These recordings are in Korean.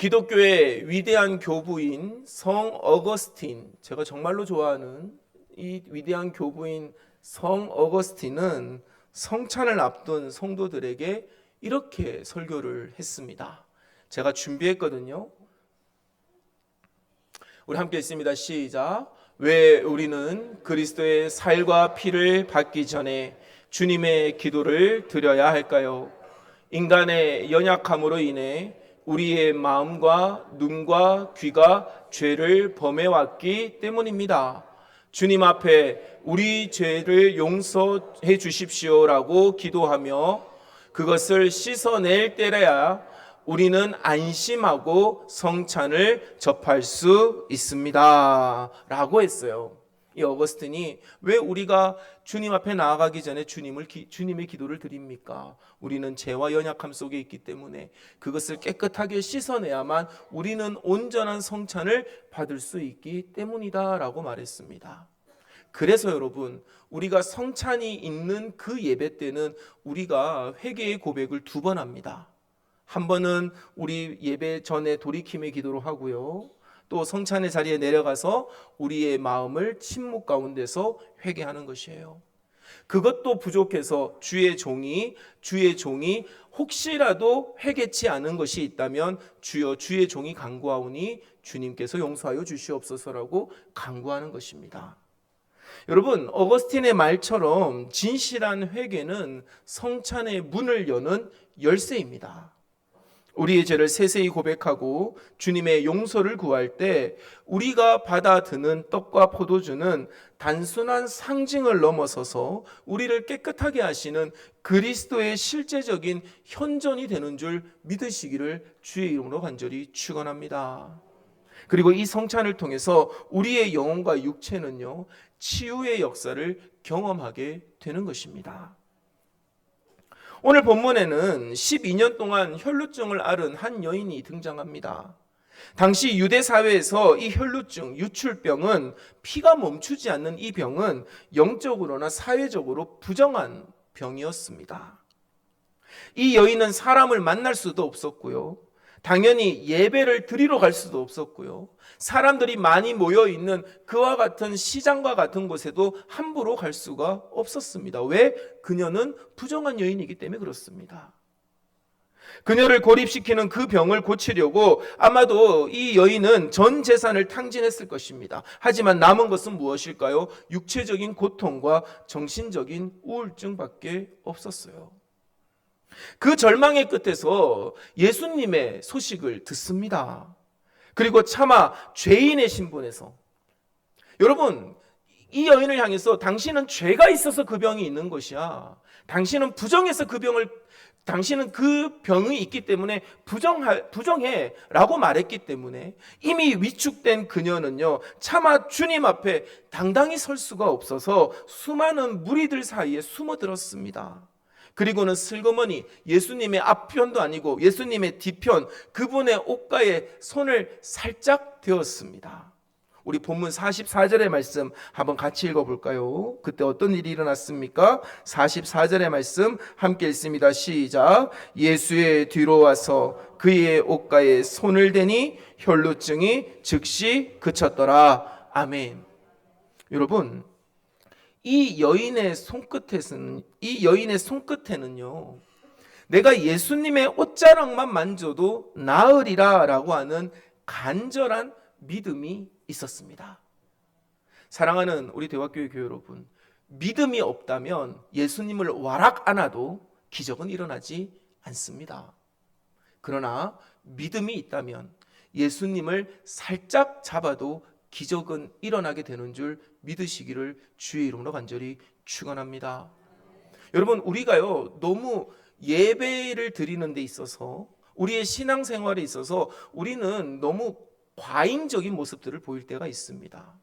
기독교의 위대한 교부인 성 어거스틴, 제가 정말로 좋아하는 이 위대한 교부인 성 어거스틴은 성찬을 앞둔 성도들에게 이렇게 설교를 했습니다. 제가 준비했거든요. 우리 함께 읽습니다. 시작. 왜 우리는 그리스도의 살과 피를 받기 전에 주님의 기도를 드려야 할까요? 인간의 연약함으로 인해 우리의 마음과 눈과 귀가 죄를 범해왔기 때문입니다. 주님 앞에 우리 죄를 용서해 주십시오라고 기도하며 그것을 씻어낼 때라야 우리는 안심하고 성찬을 접할 수 있습니다 라고 했어요. 이 어거스틴이 왜 우리가 주님 앞에 나아가기 전에 주님의 기도를 드립니까? 우리는 죄와 연약함 속에 있기 때문에 그것을 깨끗하게 씻어내야만 우리는 온전한 성찬을 받을 수 있기 때문이다 라고 말했습니다. 그래서 여러분, 우리가 성찬이 있는 그 예배 때는 우리가 회개의 고백을 2번 합니다. 한 번은 우리 예배 전에 돌이킴의 기도로 하고요, 또 성찬의 자리에 내려가서 우리의 마음을 침묵 가운데서 회개하는 것이에요. 그것도 부족해서 주의 종이 혹시라도 회개치 않은 것이 있다면 주여 주의 종이 간구하오니 주님께서 용서하여 주시옵소서라고 간구하는 것입니다. 여러분, 어거스틴의 말처럼 진실한 회개는 성찬의 문을 여는 열쇠입니다. 우리의 죄를 세세히 고백하고 주님의 용서를 구할 때 우리가 받아드는 떡과 포도주는 단순한 상징을 넘어서서 우리를 깨끗하게 하시는 그리스도의 실제적인 현존이 되는 줄 믿으시기를 주의 이름으로 간절히 축원합니다. 그리고 이 성찬을 통해서 우리의 영혼과 육체는요, 치유의 역사를 경험하게 되는 것입니다. 오늘 본문에는 12년 동안 혈루증을 앓은 한 여인이 등장합니다. 당시 유대 사회에서 이 혈루증, 유출병은 피가 멈추지 않는 이 병은 영적으로나 사회적으로 부정한 병이었습니다. 이 여인은 사람을 만날 수도 없었고요, 당연히 예배를 드리러 갈 수도 없었고요, 사람들이 많이 모여 있는 그와 같은 시장과 같은 곳에도 함부로 갈 수가 없었습니다. 왜? 그녀는 부정한 여인이기 때문에 그렇습니다. 그녀를 고립시키는 그 병을 고치려고 아마도 이 여인은 전 재산을 탕진했을 것입니다. 하지만 남은 것은 무엇일까요? 육체적인 고통과 정신적인 우울증밖에 없었어요. 그 절망의 끝에서 예수님의 소식을 듣습니다. 그리고 차마 죄인의 신분에서, 여러분, 이 여인을 향해서 당신은 죄가 있어서 그 병이 있는 것이야, 당신은 부정해서 당신은 그 병이 있기 때문에 부정해 라고 말했기 때문에 이미 위축된 그녀는요, 차마 주님 앞에 당당히 설 수가 없어서 수많은 무리들 사이에 숨어들었습니다. 그리고는 슬그머니 예수님의 앞편도 아니고 예수님의 뒤편, 그분의 옷가에 손을 살짝 대었습니다. 우리 본문 44절의 말씀 한번 같이 읽어볼까요? 그때 어떤 일이 일어났습니까? 44절의 말씀 함께 읽습니다. 시작. 예수의 뒤로 와서 그의 옷가에 손을 대니 혈루증이 즉시 그쳤더라. 아멘. 여러분, 이 여인의 손끝에는요, 내가 예수님의 옷자락만 만져도 나으리라 라고 하는 간절한 믿음이 있었습니다. 사랑하는 우리 대화교회 교회 여러분, 믿음이 없다면 예수님을 와락 안아도 기적은 일어나지 않습니다. 그러나 믿음이 있다면 예수님을 살짝 잡아도 기적은 일어나게 되는 줄 믿으시기를 주의 이름으로 간절히 축원합니다. 여러분, 우리가요, 너무 예배를 드리는 데 있어서, 우리의 신앙생활에 있어서 우리는 너무 과잉적인 모습들을 보일 때가 있습니다.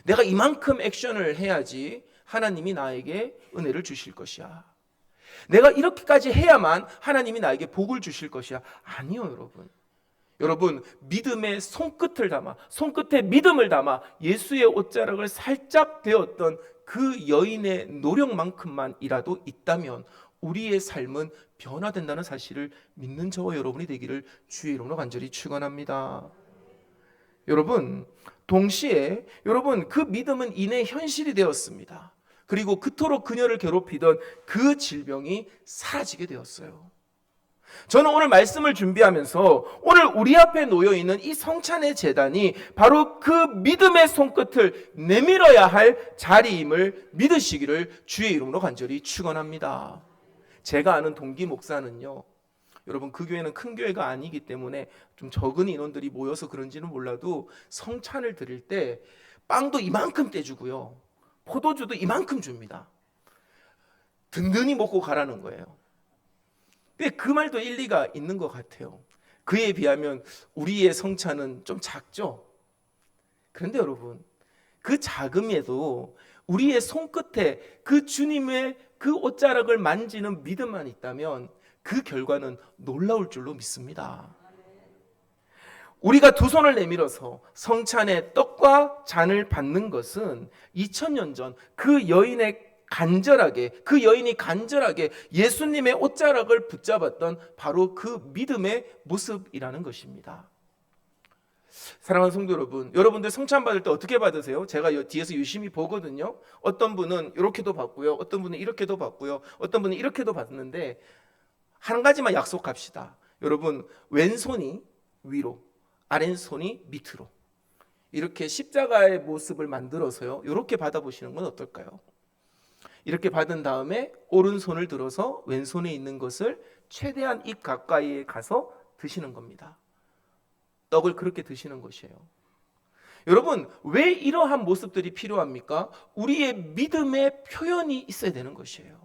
내가 이만큼 액션을 해야지 하나님이 나에게 은혜를 주실 것이야, 내가 이렇게까지 해야만 하나님이 나에게 복을 주실 것이야. 아니요, 여러분, 믿음의 손끝에 믿음을 담아 예수의 옷자락을 살짝 대었던 그 여인의 노력만큼만이라도 있다면 우리의 삶은 변화된다는 사실을 믿는 저와 여러분이 되기를 주의 이름으로 간절히 축원합니다. 여러분, 동시에 여러분 그 믿음은 이내 현실이 되었습니다. 그리고 그토록 그녀를 괴롭히던 그 질병이 사라지게 되었어요. 저는 오늘 말씀을 준비하면서 오늘 우리 앞에 놓여있는 이 성찬의 제단이 바로 그 믿음의 손끝을 내밀어야 할 자리임을 믿으시기를 주의 이름으로 간절히 축원합니다. 제가 아는 동기 목사는요, 여러분 그 교회는 큰 교회가 아니기 때문에 좀 적은 인원들이 모여서 그런지는 몰라도 성찬을 드릴 때 빵도 이만큼 떼주고요, 포도주도 이만큼 줍니다. 든든히 먹고 가라는 거예요. 근데 그 말도 일리가 있는 것 같아요. 그에 비하면 우리의 성찬은 좀 작죠. 그런데 여러분, 그 작음에도 우리의 손끝에 그 주님의 그 옷자락을 만지는 믿음만 있다면 그 결과는 놀라울 줄로 믿습니다. 우리가 두 손을 내밀어서 성찬의 떡과 잔을 받는 것은 2000년 전 그 여인이 간절하게 예수님의 옷자락을 붙잡았던 바로 그 믿음의 모습이라는 것입니다. 사랑하는 성도 여러분, 여러분들 성찬 받을 때 어떻게 받으세요? 제가 뒤에서 유심히 보거든요. 어떤 분은 이렇게도 받고요, 어떤 분은 이렇게도 받고요, 어떤 분은 이렇게도 받는데 한 가지만 약속합시다. 여러분, 왼손이 위로, 아랫손이 밑으로 이렇게 십자가의 모습을 만들어서요, 이렇게 받아보시는 건 어떨까요? 이렇게 받은 다음에 오른손을 들어서 왼손에 있는 것을 최대한 입 가까이에 가서 드시는 겁니다. 떡을 그렇게 드시는 것이에요. 여러분, 왜 이러한 모습들이 필요합니까? 우리의 믿음의 표현이 있어야 되는 것이에요.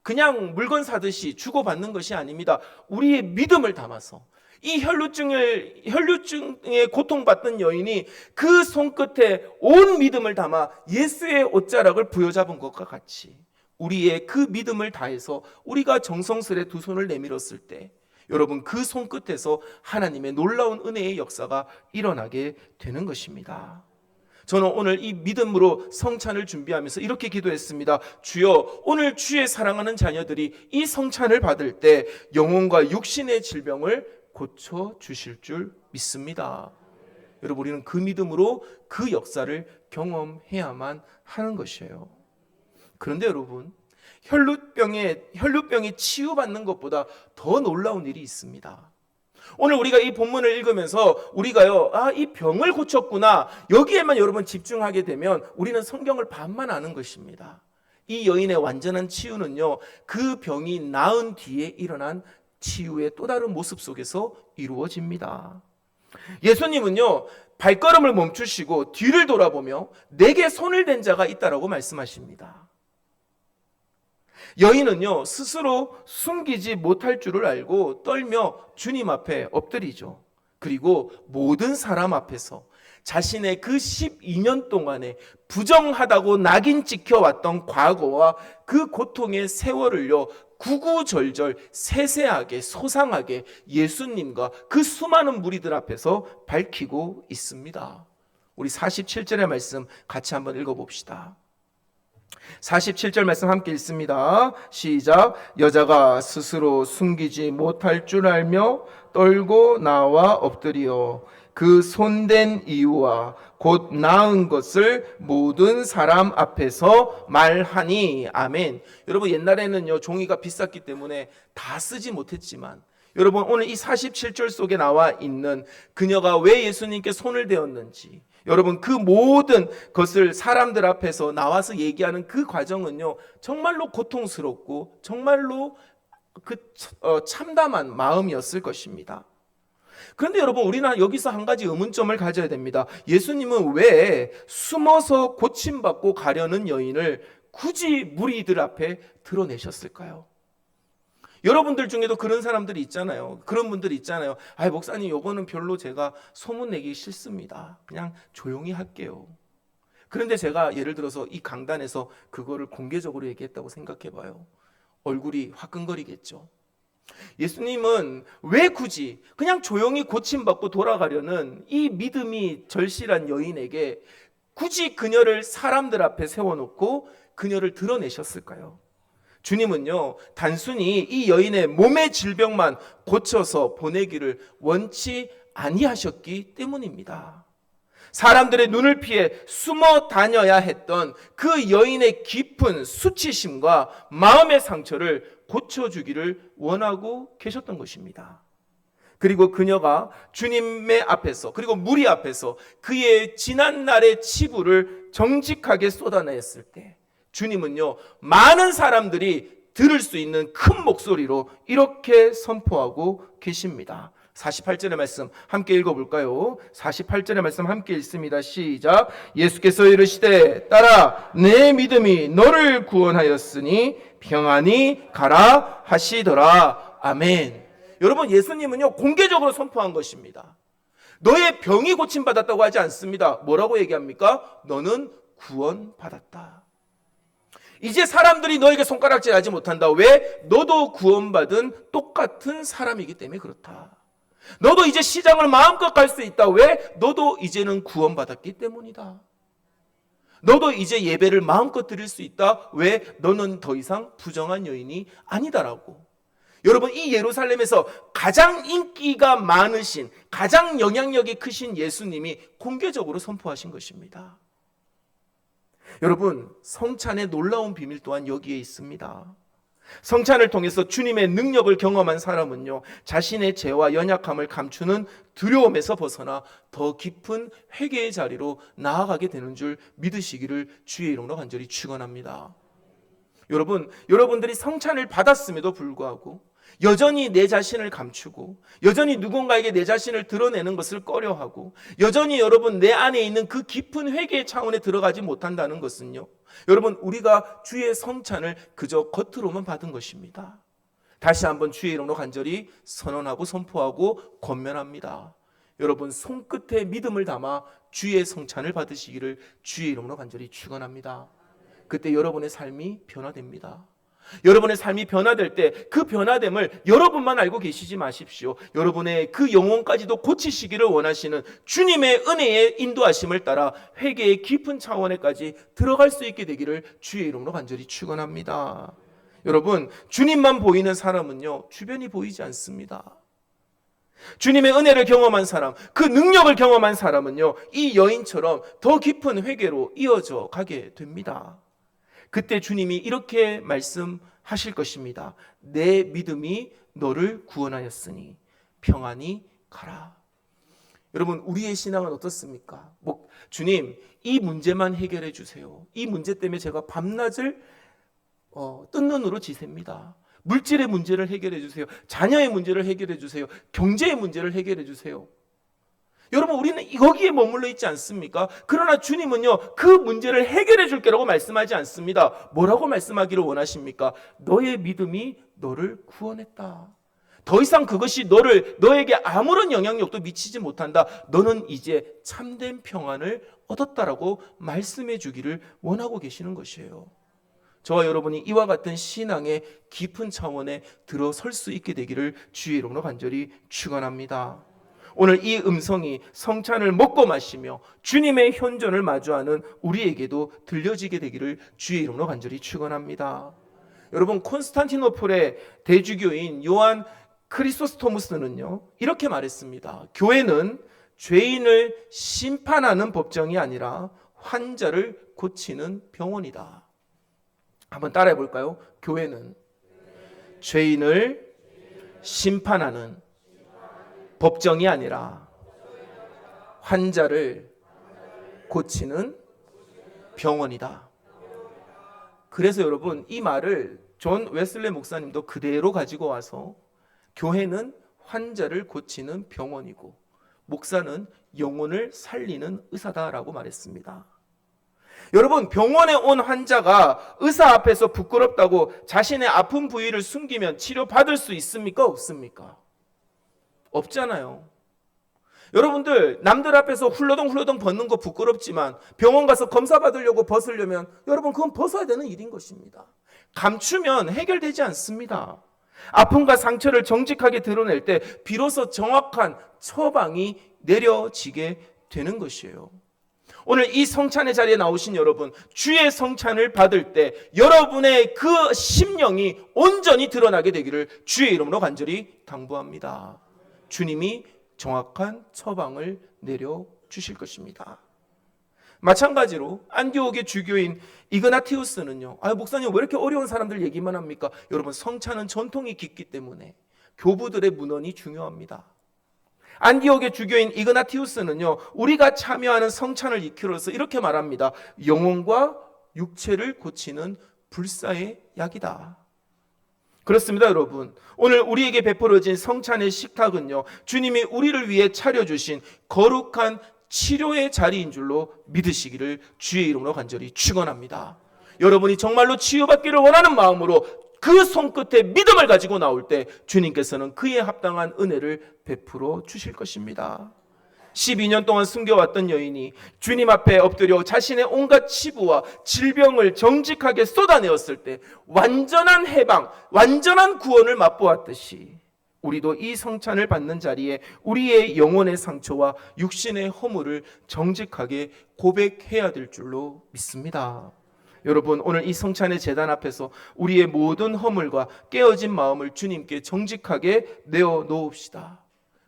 그냥 물건 사듯이 주고받는 것이 아닙니다. 우리의 믿음을 담아서 이 혈루증에 고통받던 여인이 그 손끝에 온 믿음을 담아 예수의 옷자락을 부여잡은 것과 같이 우리의 그 믿음을 다해서 우리가 정성스레 두 손을 내밀었을 때 여러분, 그 손끝에서 하나님의 놀라운 은혜의 역사가 일어나게 되는 것입니다. 저는 오늘 이 믿음으로 성찬을 준비하면서 이렇게 기도했습니다. 주여, 오늘 주의 사랑하는 자녀들이 이 성찬을 받을 때 영혼과 육신의 질병을 고쳐 주실 줄 믿습니다. 여러분, 우리는 그 믿음으로 그 역사를 경험해야만 하는 것이에요. 그런데 여러분, 혈루병이 치유받는 것보다 더 놀라운 일이 있습니다. 오늘 우리가 이 본문을 읽으면서 우리가요, 이 병을 고쳤구나, 여기에만 여러분 집중하게 되면 우리는 성경을 반만 아는 것입니다. 이 여인의 완전한 치유는요, 그 병이 나은 뒤에 일어난 치유의 또 다른 모습 속에서 이루어집니다. 예수님은요, 발걸음을 멈추시고 뒤를 돌아보며 내게 손을 댄 자가 있다라고 말씀하십니다. 여인은요, 스스로 숨기지 못할 줄을 알고 떨며 주님 앞에 엎드리죠. 그리고 모든 사람 앞에서 자신의 그 12년 동안에 부정하다고 낙인 찍혀왔던 과거와 그 고통의 세월을요, 구구절절 세세하게 소상하게 예수님과 그 수많은 무리들 앞에서 밝히고 있습니다. 우리 47절의 말씀 같이 한번 읽어봅시다. 47절 말씀 함께 읽습니다. 시작. 여자가 스스로 숨기지 못할 줄 알며 떨고 나와 엎드리어 그 손댄 이유와 곧 나은 것을 모든 사람 앞에서 말하니. 아멘. 여러분, 옛날에는요, 종이가 비쌌기 때문에 다 쓰지 못했지만 여러분, 오늘 이 47절 속에 나와 있는 그녀가 왜 예수님께 손을 대었는지, 여러분, 그 모든 것을 사람들 앞에서 나와서 얘기하는 그 과정은요, 정말로 고통스럽고 정말로 참담한 마음이었을 것입니다. 그런데 여러분, 우리는 여기서 한 가지 의문점을 가져야 됩니다. 예수님은 왜 숨어서 고침받고 가려는 여인을 굳이 무리들 앞에 드러내셨을까요? 여러분들 중에도 그런 사람들이 있잖아요. 그런 분들이 있잖아요. 목사님, 요거는 별로 제가 소문내기 싫습니다. 그냥 조용히 할게요. 그런데 제가 예를 들어서 이 강단에서 그거를 공개적으로 얘기했다고 생각해봐요. 얼굴이 화끈거리겠죠. 예수님은 왜 굳이 그냥 조용히 고침받고 돌아가려는 이 믿음이 절실한 여인에게 굳이 그녀를 사람들 앞에 세워놓고 그녀를 드러내셨을까요? 주님은요, 단순히 이 여인의 몸의 질병만 고쳐서 보내기를 원치 아니하셨기 때문입니다. 사람들의 눈을 피해 숨어 다녀야 했던 그 여인의 깊은 수치심과 마음의 상처를 고쳐주기를 원하고 계셨던 것입니다. 그리고 그녀가 주님의 앞에서, 그리고 무리 앞에서 그의 지난날의 치부를 정직하게 쏟아냈을 때 주님은요, 많은 사람들이 들을 수 있는 큰 목소리로 이렇게 선포하고 계십니다. 48절의 말씀 함께 읽어볼까요? 48절의 말씀 함께 읽습니다. 시작. 예수께서 이르시되 따라 내 믿음이 너를 구원하였으니 평안히 가라 하시더라. 아멘. 여러분, 예수님은요, 공개적으로 선포한 것입니다. 너의 병이 고침받았다고 하지 않습니다. 뭐라고 얘기합니까? 너는 구원받았다. 이제 사람들이 너에게 손가락질하지 못한다. 왜? 너도 구원받은 똑같은 사람이기 때문에 그렇다. 너도 이제 시장을 마음껏 갈 수 있다. 왜? 너도 이제는 구원받았기 때문이다. 너도 이제 예배를 마음껏 드릴 수 있다. 왜? 너는 더 이상 부정한 여인이 아니다라고. 여러분, 이 예루살렘에서 가장 인기가 많으신, 가장 영향력이 크신 예수님이 공개적으로 선포하신 것입니다. 여러분, 성찬의 놀라운 비밀 또한 여기에 있습니다. 성찬을 통해서 주님의 능력을 경험한 사람은요, 자신의 죄와 연약함을 감추는 두려움에서 벗어나 더 깊은 회개의 자리로 나아가게 되는 줄 믿으시기를 주의 이름으로 간절히 축원합니다. 여러분들이 성찬을 받았음에도 불구하고 여전히 내 자신을 감추고, 여전히 누군가에게 내 자신을 드러내는 것을 꺼려하고, 여전히 여러분 내 안에 있는 그 깊은 회개의 차원에 들어가지 못한다는 것은요, 여러분, 우리가 주의 성찬을 그저 겉으로만 받은 것입니다. 다시 한번 주의 이름으로 간절히 선언하고 선포하고 권면합니다. 여러분, 손끝에 믿음을 담아 주의 성찬을 받으시기를 주의 이름으로 간절히 축원합니다. 그때 여러분의 삶이 변화됩니다. 여러분의 삶이 변화될 때 그 변화됨을 여러분만 알고 계시지 마십시오. 여러분의 그 영혼까지도 고치시기를 원하시는 주님의 은혜의 인도하심을 따라 회개의 깊은 차원에까지 들어갈 수 있게 되기를 주의 이름으로 간절히 축원합니다. 여러분, 주님만 보이는 사람은요, 주변이 보이지 않습니다. 주님의 은혜를 경험한 사람, 그 능력을 경험한 사람은요, 이 여인처럼 더 깊은 회개로 이어져 가게 됩니다. 그때 주님이 이렇게 말씀하실 것입니다. 내 믿음이 너를 구원하였으니 평안히 가라. 여러분, 우리의 신앙은 어떻습니까? 주님, 이 문제만 해결해 주세요. 이 문제 때문에 제가 밤낮을 뜬 눈으로 지셉니다. 물질의 문제를 해결해 주세요. 자녀의 문제를 해결해 주세요. 경제의 문제를 해결해 주세요. 여러분, 우리는 거기에 머물러 있지 않습니까? 그러나 주님은요, 그 문제를 해결해 줄 거라고 말씀하지 않습니다. 뭐라고 말씀하기를 원하십니까? 너의 믿음이 너를 구원했다. 더 이상 그것이 너에게 아무런 영향력도 미치지 못한다. 너는 이제 참된 평안을 얻었다라고 말씀해 주기를 원하고 계시는 것이에요. 저와 여러분이 이와 같은 신앙의 깊은 차원에 들어설 수 있게 되기를 주의 이름으로 간절히 축원합니다. 오늘 이 음성이 성찬을 먹고 마시며 주님의 현존을 마주하는 우리에게도 들려지게 되기를 주의 이름으로 간절히 축원합니다. 여러분, 콘스탄티노플의 대주교인 요한 크리소스토무스는요, 이렇게 말했습니다. 교회는 죄인을 심판하는 법정이 아니라 환자를 고치는 병원이다. 한번 따라해 볼까요? 교회는 죄인을 심판하는 법정이 아니라 환자를 고치는 병원이다. 그래서 여러분, 이 말을 존 웨슬레 목사님도 그대로 가지고 와서 교회는 환자를 고치는 병원이고 목사는 영혼을 살리는 의사다라고 말했습니다. 여러분, 병원에 온 환자가 의사 앞에서 부끄럽다고 자신의 아픈 부위를 숨기면 치료받을 수 있습니까? 없습니까? 없잖아요. 여러분들, 남들 앞에서 훌러덩 벗는 거 부끄럽지만 병원 가서 검사 받으려고 벗으려면 여러분, 그건 벗어야 되는 일인 것입니다. 감추면 해결되지 않습니다. 아픔과 상처를 정직하게 드러낼 때 비로소 정확한 처방이 내려지게 되는 것이에요. 오늘 이 성찬의 자리에 나오신 여러분, 주의 성찬을 받을 때 여러분의 그 심령이 온전히 드러나게 되기를 주의 이름으로 간절히 당부합니다. 주님이 정확한 처방을 내려주실 것입니다. 마찬가지로 안디옥의 주교인 이그나티우스는요, 목사님 왜 이렇게 어려운 사람들 얘기만 합니까? 여러분, 성찬은 전통이 깊기 때문에 교부들의 문헌이 중요합니다. 안디옥의 주교인 이그나티우스는요, 우리가 참여하는 성찬을 익히로써 이렇게 말합니다. 영혼과 육체를 고치는 불사의 약이다. 그렇습니다, 여러분. 오늘 우리에게 베풀어진 성찬의 식탁은요, 주님이 우리를 위해 차려주신 거룩한 치료의 자리인 줄로 믿으시기를 주의 이름으로 간절히 축원합니다. 여러분이 정말로 치유받기를 원하는 마음으로 그 손끝에 믿음을 가지고 나올 때 주님께서는 그에 합당한 은혜를 베풀어 주실 것입니다. 12년 동안 숨겨왔던 여인이 주님 앞에 엎드려 자신의 온갖 치부와 질병을 정직하게 쏟아내었을 때 완전한 해방, 완전한 구원을 맛보았듯이 우리도 이 성찬을 받는 자리에 우리의 영혼의 상처와 육신의 허물을 정직하게 고백해야 될 줄로 믿습니다. 여러분, 오늘 이 성찬의 제단 앞에서 우리의 모든 허물과 깨어진 마음을 주님께 정직하게 내어놓읍시다.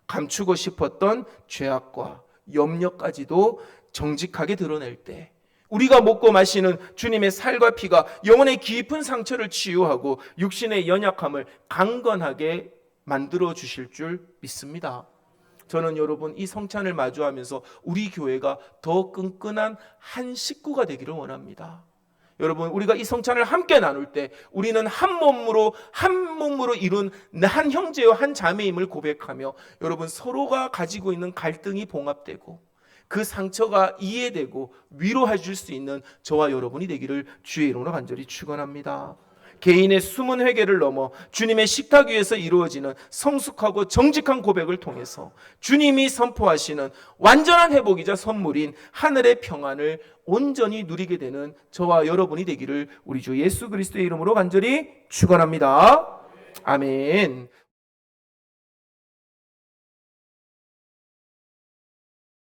감추고 싶었던 죄악과 염려까지도 정직하게 드러낼 때 우리가 먹고 마시는 주님의 살과 피가 영혼의 깊은 상처를 치유하고 육신의 연약함을 강건하게 만들어 주실 줄 믿습니다. 저는 여러분, 이 성찬을 마주하면서 우리 교회가 더 끈끈한 한 식구가 되기를 원합니다. 여러분, 우리가 이 성찬을 함께 나눌 때 우리는 한 몸으로 이룬 한 형제요 한 자매임을 고백하며 여러분, 서로가 가지고 있는 갈등이 봉합되고 그 상처가 이해되고 위로해 줄 수 있는 저와 여러분이 되기를 주의 이름으로 간절히 축원합니다. 개인의 숨은 회개를 넘어 주님의 식탁 위에서 이루어지는 성숙하고 정직한 고백을 통해서 주님이 선포하시는 완전한 회복이자 선물인 하늘의 평안을 온전히 누리게 되는 저와 여러분이 되기를 우리 주 예수 그리스도의 이름으로 간절히 축원합니다. 아멘.